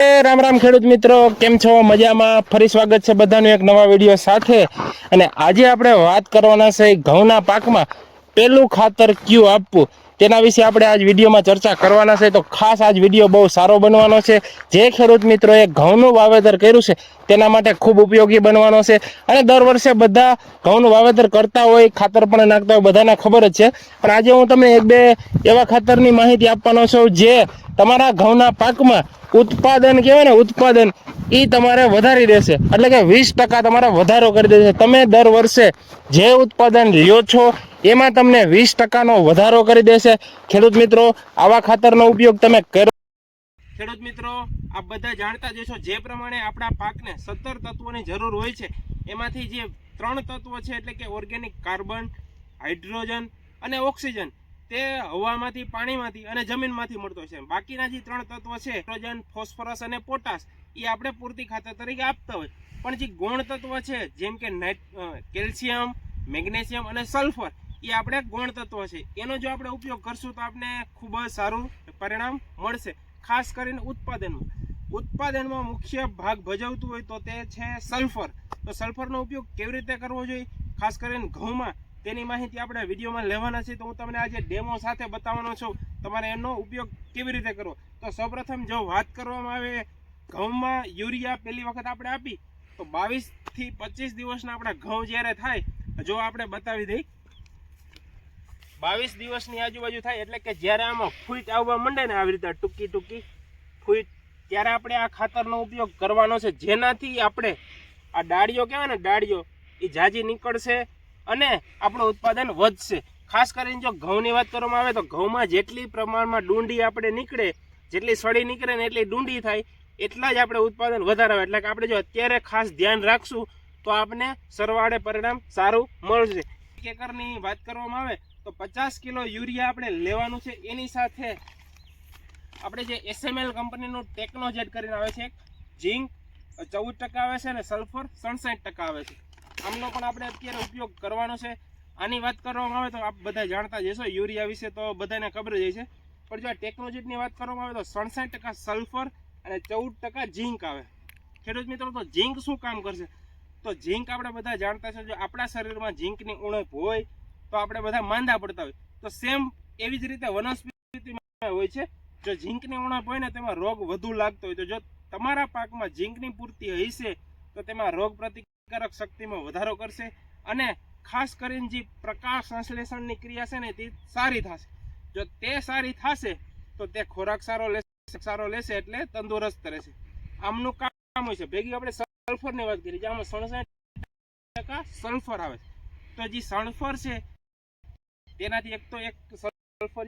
રામ રામ ખેડૂત મિત્રો, કેમ છો? મજામાં? ફરી સ્વાગત છે બધાનું એક નવા વિડીયો સાથે. અને આજે આપણે વાત કરવાના છે ઘઉંના પાકમાં પેલું ખાતર કયું આપવું તેના વિશે આપણે આજ વિડીયોમાં ચર્ચા કરવાના છે. તો ખાસ આજ વિડીયો બહુ સારો બનવાનો છે. જે ખેડૂત મિત્રોએ ઘઉંનું વાવેતર કર્યું છે તેના માટે ખૂબ ઉપયોગી બનવાનો છે. અને દર વર્ષે બધા ઘઉંનું વાવેતર કરતા હોય, ખાતર પણ નાખતા હોય, બધાને ખબર જ છે. પણ આજે હું તમને એક બે એવા ખાતરની માહિતી આપવાનો છું જે તમારા ઘઉંના પાકમાં ઉત્પાદન કહેવાય ને, ઉત્પાદન એ તમારે વધારી દેશે. એટલે કે 20% તમારે વધારો કરી દેશે. તમે દર વર્ષે જે ઉત્પાદન લ્યો છો એમાં તમને 20%નો વધારો કરી દેશે. ખેડૂત મિત્રો, આવા ખાતરનો ઉપયોગ તમે કરો. ખેડૂત મિત્રો, આપ બધા જાણતા જ હશો જે પ્રમાણે આપણા પાકને 17 તત્વોની જરૂર હોય છે. એમાંથી જે 3 તત્વો છે એટલે કે ઓર્ગેનિક કાર્બન, હાઇડ્રોજન અને ઓક્સિજન, તે હવામાંથી, પાણીમાંથી અને જમીનમાંથી મળતો છે. બાકીના જે 3 તત્વો છે નાઇટ્રોજન, ફોસ્ફરસ અને પોટાશ, એ આપણે પૂરતી ખાતર તરીકે આપતા હોય. પણ જે ગૌણ તત્વ છે જેમ કે કેલ્શિયમ, મેગ્નેશિયમ અને સલ્ફર, એ આપણે ગૌણ તત્વ છે. એનો જો આપણે ઉપયોગ કરશું તો આપણે ખૂબ જ સારું પરિણામ મળશે. ખાસ કરીને ઉત્પાદનમાં મુખ્ય ભાગ ભજવતું હોય તો તે છે સલ્ફર. તો સલ્ફરનો ઉપયોગ કેવી રીતે કરવો જોઈએ, ખાસ કરીને ઘઉંમાં, તેની માહિતી આપણે વિડીયોમાં લેવાના છે. તો હું તમને આજે ડેમો સાથે બતાવવાનો છું તમારે એનો ઉપયોગ કેવી રીતે કરવો. તો સૌપ્રથમ જો વાત કરવામાં આવે ઘઉંમાં યુરિયા પહેલી વખત આપણે આપી તો 22 થી 25 દિવસના આપણા ઘઉં જ્યારે થાય, જો આપણે બતાવી દઈ 22 દિવસની આજુબાજુ થાય એટલે કે જ્યારે આમાં ફૂટ આવવા માંડે ને, આવી રીતે ટૂંકી ફૂટ, ત્યારે આપણે આ ખાતરનો ઉપયોગ કરવાનો છે. જેનાથી આપણે આ ડાળીઓ કહેવાય ને, ડાળીઓ એ જાજી નીકળશે અને આપણું ઉત્પાદન વધશે. ખાસ કરીને જો ઘઉંની વાત કરવામાં આવે તો ઘઉંમાં જેટલી પ્રમાણમાં ડુંડી આપણે નીકળે, જેટલી સળી નીકળે ને એટલી ડુંડી થાય, એટલા જ આપણે ઉત્પાદન વધારે આવે. એટલે કે આપણે જો અત્યારે ખાસ ધ્યાન રાખશું તો આપણે સરવાળે પરિણામ સારું મળશે. 1 એકરની વાત કરવામાં આવે તો 50 કિલો યુરિયા આપણે લેવાનું છે. એની સાથે આપણે જે SML કંપનીનું ટેકનોજેટ કરીને આવે છે, ઝીંક 14% આવે છે અને સલ્ફર 67% આવે છે. આમનો પણ આપણે અત્યારે ઉપયોગ કરવાનો છે. આની વાત કરવામાં આવે તો આપ બધા જાણતા જ હશો, યુરિયા વિશે તો બધાને ખબર જ છે. પણ જો આ ટેકનોજેટની વાત કરવામાં આવે તો 67% સલ્ફર અને 14% ઝીંક આવે. ખેડૂત મિત્રો, તો ઝીંક શું કામ કરશે? તો ઝીંક આપણે બધા જાણતા છે, જો આપણા શરીરમાં ઝીંકની ઉણપ હોય તો આપણે બધા માંદા પડતા હોય. તો સેમ એવી જ રીતે વનસ્પતિમાં હોય છે. જો ઝીંકની ઉણપ હોય ને, તેમાં રોગ વધુ લાગતો હોય. તો જો તમારા પાકમાં ઝીંકની પૂર્તિ હશે તો તેમાં રોગ પ્રતિકારક શક્તિમાં વધારો કરશે. અને ખાસ કરીને જે પ્રકાશ સંશ્લેષણની ક્રિયા છે ને, તે સારી થશે. જો તે સારી થશે તો તે ખોરાક સારો લેશે એટલે તંદુરસ્ત રહેશે. આમનું કામ હોય છે. ભેગી આપણે સલ્ફરની વાત કરી, આમાં 67% સલ્ફર આવે. તો જે સલ્ફર છે તેનાથી એક સલ્ફર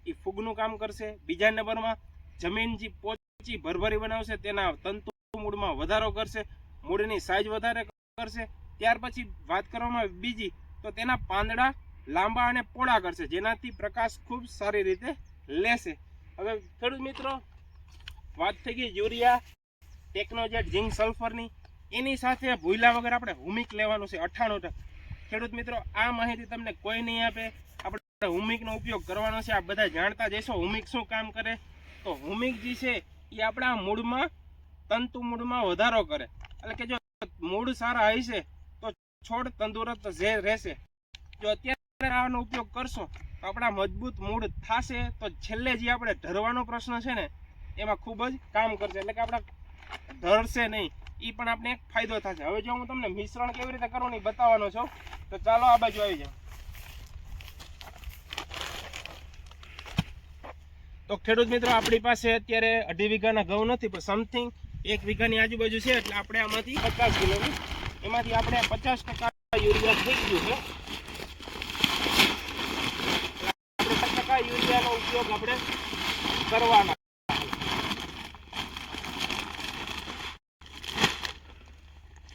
એ ફૂગનું કામ કરશે. બીજા નંબરમાં જમીન જે પોચી ભરભરી બનાવશે, તેના તંતુ મૂળમાં વધારો કરશે, મૂળની સાઈઝ વધારે કરશે. ત્યાર પછી વાત કરવામાં આવે બીજી, તો તેના પાંદડા લાંબા અને પોળા કરશે, જેનાથી પ્રકાશ ખૂબ સારી રીતે લેશે. હવે ખેડૂત મિત્રો, વાત થઈ ગઈ યુરિયા, ટેકનોજેટ, ઝીંક, સલ્ફરની. એની સાથે ભૂલ્યા વગર આપણે હુમિક લેવાનું છે 98%. ખેડૂત મિત્રો, આ માહિતી તમને કોઈ નહીં આપે. આપણે હુમિકનો ઉપયોગ કરવાનો છે. આ બધા જાણતા જ હશો હુમિક શું કામ કરે. તો હુમિક જે છે એ આપણા મૂળમાં, તંતુ મૂળમાં વધારો કરે. એટલે કે જો મૂળ સારા હશે તો છોડ તંદુરસ્ત રહેશે. જો અત્યારે આનો ઉપયોગ કરશો તો આપણા મજબૂત મૂળ થશે. તો છેલ્લે જે આપણે ઢરવાનો પ્રશ્ન છે ને, એમાં ખૂબ જ કામ કરશે. એટલે કે આપણા ઢરશે નહીં, એ પણ આપણે એક ફાયદો થશે. હવે જો હું તમને મિશ્રણ કેવી રીતે કરવું એ બતાવવાનો છું, તો ચાલો આ બાજુ આવી જાઓ. તો ખેડૂત મિત્રો, આપણી પાસે અત્યારે 2.5 વીઘાના ઘઉં નથી, પણ સમથિંગ 1 વીઘાની આજુબાજુ છે. એટલે આપણે આમાંથી 50 કિલોની, એમાંથી આપણે 50% યુરિયા થઈ ગયું છે. 50% યુરિયાનો ઉપયોગ આપણે કરવાનો.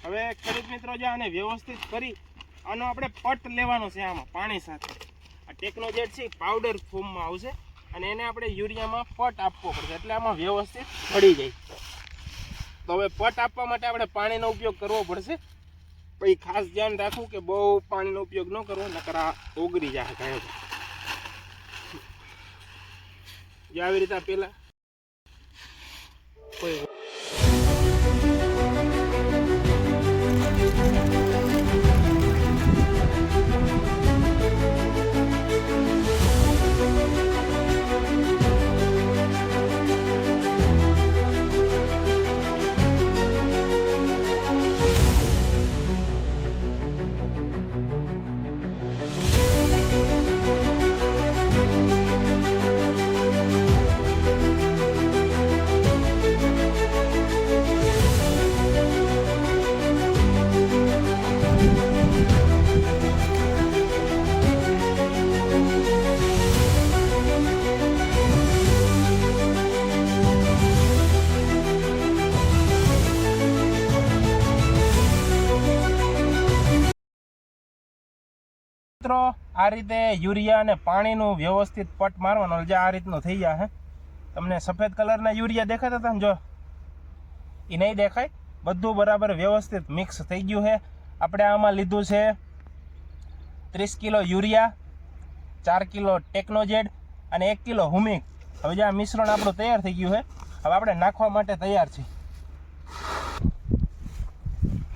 હવે ખેડૂત મિત્રો, જે આને વ્યવસ્થિત કરી આનો આપણે પટ લેવાનો છે આમાં પાણી સાથે. આ ટેકનોજેટ છે પાવડર ફોર્મમાં આવશે અને એને આપણે યુરિયામાં પટ આપવો પડશે, એટલે આમાં વ્યવસ્થિત પડી જાય. તો હવે પટ આપવા માટે આપણે પાણીનો ઉપયોગ કરવો પડશે. પછી ખાસ ધ્યાન રાખવું કે બહુ પાણીનો ઉપયોગ ન કરવો, નકર આ ઓગળી જાય. જે આવી રીતે પેલા કોઈ મિત્રો આ રીતે યુરિયા અને પાણીનું વ્યવસ્થિત પટ મારવાનો જે આ રીતનું થઈ જાય હે. તમને સફેદ કલરના યુરિયા દેખાતા હતા ને, જો એ નહીં દેખાય. બધું બરાબર વ્યવસ્થિત મિક્સ થઈ ગયું છે. આપણે આમાં લીધું છે 30 કિલો યુરિયા, 4 કિલો ટેકનોજેડ અને 1 કિલો હુમિક. હવે જે આ મિશ્રણ આપણું તૈયાર થઈ ગયું છે, હવે આપણે નાખવા માટે તૈયાર છે.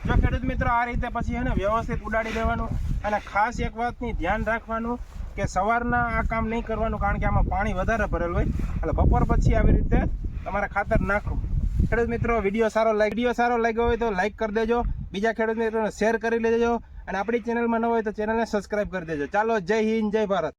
જો ખેડૂત મિત્રો આ રીતે પછી છે ને વ્યવસ્થિત ઉડાડી દેવાનું. અને ખાસ એક વાતની ધ્યાન રાખવાનું કે સવારના આ કામ નહીં કરવાનું, કારણ કે આમાં પાણી વધારે ભરેલું હોય. એટલે બપોર પછી આવી રીતે તમારે ખાતર નાખવું. ખેડૂત મિત્રો વિડીયો સારો લાગ્યો હોય તો લાઈક કરી દેજો, બીજા ખેડૂત મિત્રોને શેર કરી લેજો, અને આપણી ચેનલમાં ન હોય તો ચેનલને સબસ્ક્રાઈબ કરી દેજો. ચાલો, જય હિન્દ, જય ભારત.